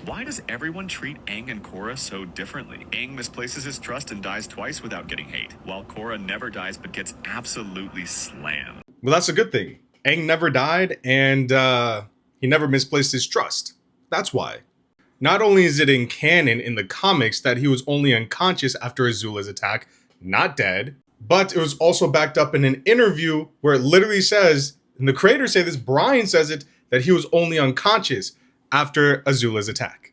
Why does everyone treat Aang and Korra so differently? Aang misplaces his trust and dies twice without getting hate, while Korra never dies but gets absolutely slammed. Well, that's a good thing. Aang never died, and he never misplaced his trust. That's why. Not only is it in canon in the comics that he was only unconscious after Azula's attack, not dead, but it was also backed up in an interview where it literally says, and the creators say this, Brian says it, that he was only unconscious after Azula's attack.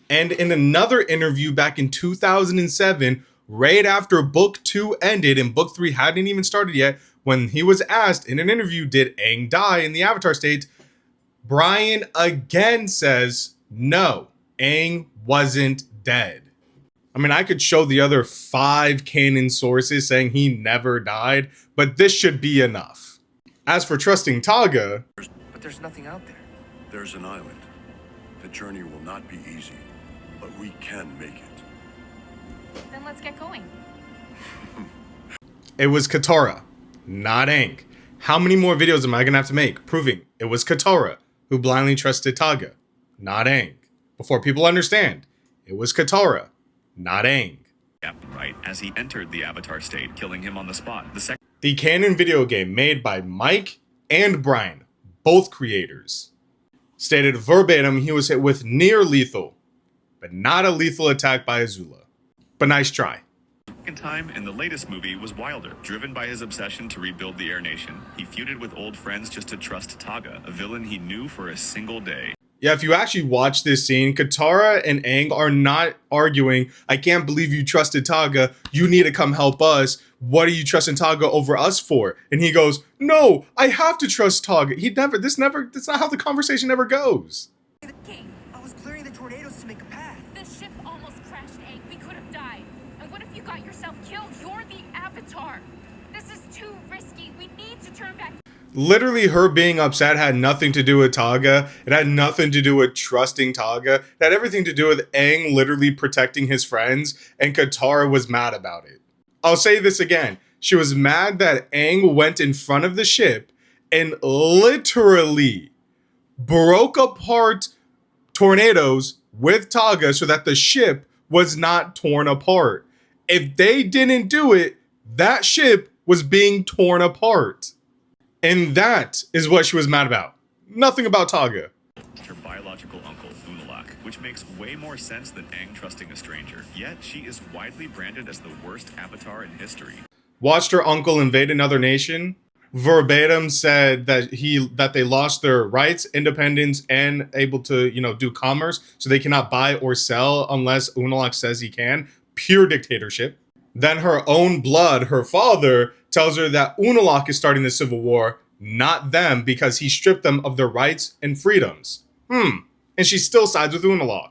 And in another interview back in 2007, right after Book 2 ended and Book 3 hadn't even started yet, when he was asked in an interview, did Aang die in the Avatar state, Brian again says, no, Aang wasn't dead. I mean, I could show the other 5 canon sources saying he never died, but this should be enough. As for trusting Tagga, but there's nothing out there. There's an island. The journey will not be easy, but we can make it. Then let's get going. it was Katara, not Aang. How many more videos am I gonna have to make proving it was Katara who blindly trusted Tagga, not Aang? Before people understand, it was Katara, not Aang. Right as he entered the Avatar state, killing him on the spot. The canon video game made by Mike and Brian, both creators, stated verbatim he was hit with near lethal, but not a lethal attack by Azula. But nice try. Second time in the latest movie was Wilder. Driven by his obsession to rebuild the Air Nation, he feuded with old friends just to trust Tagga, a villain he knew for a single day. Yeah, if you actually watch this scene, Katara and Aang are not arguing, I can't believe you trusted Tagga, you need to come help us, what are you trusting Tagga over us for? And he goes, no, I have to trust Tagga. That's not how the conversation ever goes. King, I was clearing the tornadoes to make a path. the ship almost crashed, Aang. We could have died. And what if you got yourself killed? You're the Avatar. This is too risky. We need to turn back. Literally, her being upset had nothing to do with Tagga. It had nothing to do with trusting Tagga. It had everything to do with Aang literally protecting his friends, and Katara was mad about it. I'll say this again. She was mad that Aang went in front of the ship and literally broke apart tornadoes with Tagga so that the ship was not torn apart. If they didn't do it, that ship was being torn apart. And that is what she was mad about. Nothing about Tagga. Her biological uncle, Unalaq, which makes way more sense than Aang trusting a stranger. Yet she is widely branded as the worst Avatar in history. Watched her uncle invade another nation. Verbatim said that they lost their rights, independence, and able to, do commerce. So they cannot buy or sell unless Unalaq says he can. Pure dictatorship. Then her own blood, her father, tells her that Unalaq is starting the civil war, not them, because he stripped them of their rights and freedoms. And she still sides with Unalaq.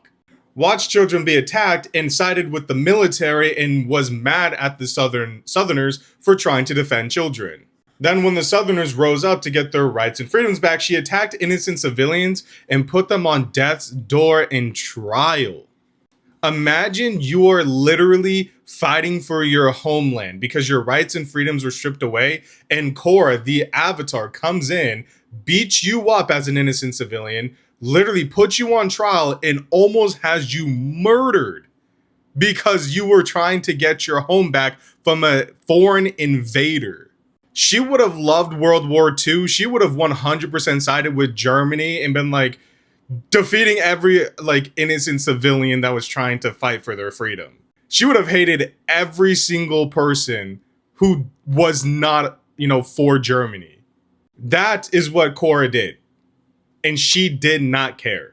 Watched children be attacked and sided with the military and was mad at the Southerners for trying to defend children. Then when the Southerners rose up to get their rights and freedoms back, she attacked innocent civilians and put them on death's door in trial. Imagine you are literally fighting for your homeland because your rights and freedoms were stripped away, and Korra, the Avatar, comes in, beats you up as an innocent civilian, literally puts you on trial, and almost has you murdered because you were trying to get your home back from a foreign invader. She would have loved World War II. She would have 100% sided with Germany and been like, defeating every innocent civilian that was trying to fight for their freedom. She would have hated every single person who was not, for Germany. That is what Korra did. And she did not care.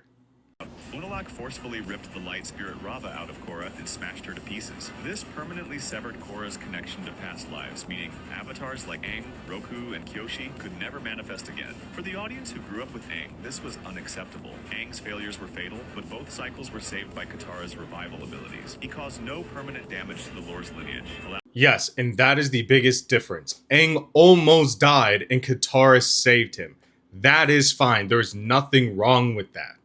Unalaq forcefully ripped the light spirit Rava out of Korra and smashed her to pieces. This permanently severed Korra's connection to past lives, meaning avatars like Aang, Roku, and Kyoshi could never manifest again. For the audience who grew up with Aang, this was unacceptable. Aang's failures were fatal, but both cycles were saved by Katara's revival abilities. He caused no permanent damage to the lore's lineage. Yes, and that is the biggest difference. Aang almost died and Katara saved him. That is fine. There's nothing wrong with that.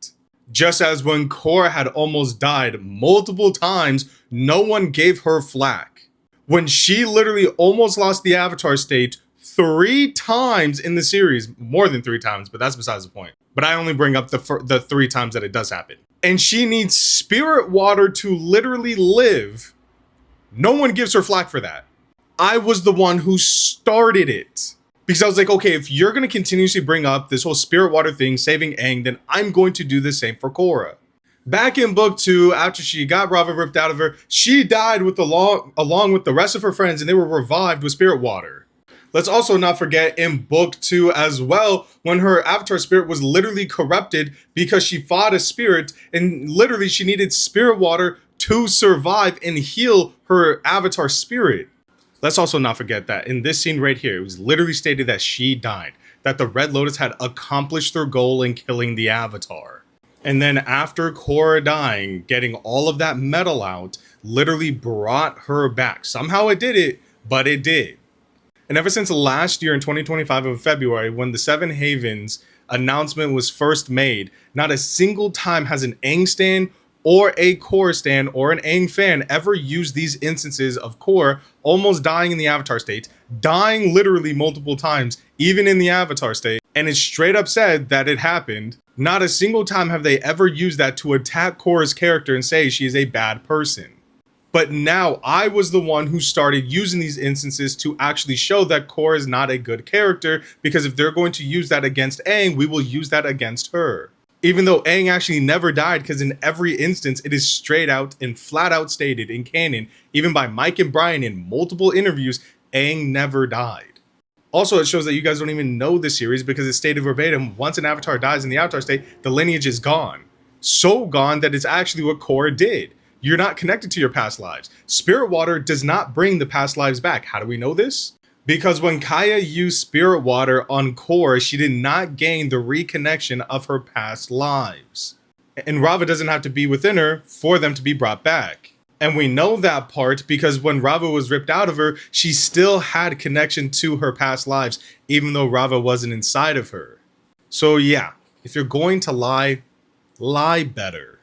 Just as when Korra had almost died multiple times, no one gave her flack. When she literally almost lost the Avatar state 3 times in the series, more than 3 times, but that's besides the point. But I only bring up the 3 times that it does happen. and she needs spirit water to literally live, no one gives her flack for that. I was the one who started it. Because I was like, okay, if you're going to continuously bring up this whole spirit water thing, saving Aang, then I'm going to do the same for Korra. Back in book 2, after she got Rava ripped out of her, she died with along with the rest of her friends, and they were revived with spirit water. Let's also not forget in book 2 as well, when her avatar spirit was literally corrupted because she fought a spirit, and literally she needed spirit water to survive and heal her avatar spirit. Let's also not forget that in this scene right here, it was literally stated that she died, that the Red Lotus had accomplished their goal in killing the Avatar. And then after Korra dying, getting all of that metal out, literally brought her back. Somehow it did it, but it did. And ever since last year in 2025 of February, when the Seven Havens announcement was first made, not a single time has an Aang stan or a Korra stan or an Aang fan ever used these instances of Korra almost dying in the Avatar state, dying literally multiple times, even in the Avatar state, and it's straight up said that it happened. Not a single time have they ever used that to attack Korra's character and say she is a bad person. But now I was the one who started using these instances to actually show that Korra is not a good character, because if they're going to use that against Aang, we will use that against her. Even though Aang actually never died, because in every instance it is straight out and flat out stated in canon, even by Mike and Brian in multiple interviews, Aang never died. Also, it shows that you guys don't even know this series because it's stated verbatim, once an avatar dies in the avatar state, the lineage is gone. So gone that it's actually what Korra did. You're not connected to your past lives. Spirit water does not bring the past lives back. How do we know this? Because when Kaya used spirit water on Korra, she did not gain the reconnection of her past lives. And Rava doesn't have to be within her for them to be brought back. And we know that part because when Rava was ripped out of her, she still had connection to her past lives, even though Rava wasn't inside of her. So yeah, if you're going to lie, lie better.